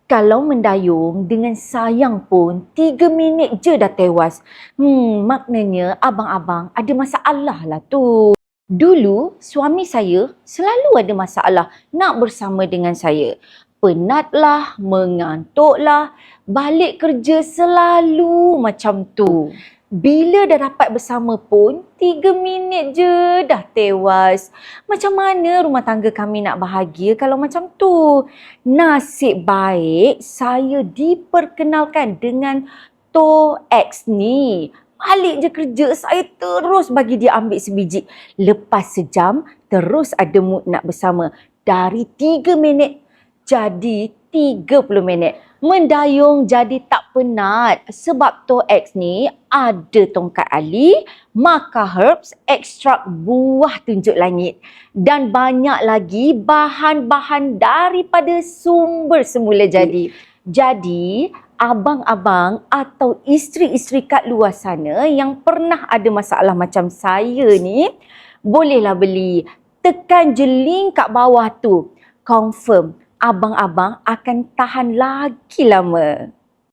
Kalau mendayung dengan sayang pun 3 minit je dah tewas. Maknanya abang-abang ada masalah lah tu. Dulu suami saya selalu ada masalah nak bersama dengan saya. Penatlah, mengantuklah, balik kerja selalu macam tu. Bila dah dapat bersama pun 3 minit je dah tewas. Macam mana rumah tangga kami nak bahagia kalau macam tu? Nasib baik saya diperkenalkan dengan Tok X ni. Balik je kerja, saya terus bagi dia ambil sebiji. Lepas sejam, terus ada mood nak bersama. Dari 3 minit jadi 30 minit. Mendayung jadi tak penat sebab Tok X ni ada tongkat ali, maca herbs, ekstrak buah tunjuk langit dan banyak lagi bahan-bahan daripada sumber semula jadi. Jadi, abang-abang atau isteri-isteri kat luar sana yang pernah ada masalah macam saya ni, bolehlah beli. Tekan je link kat bawah tu. Confirm abang-abang akan tahan lagi lama.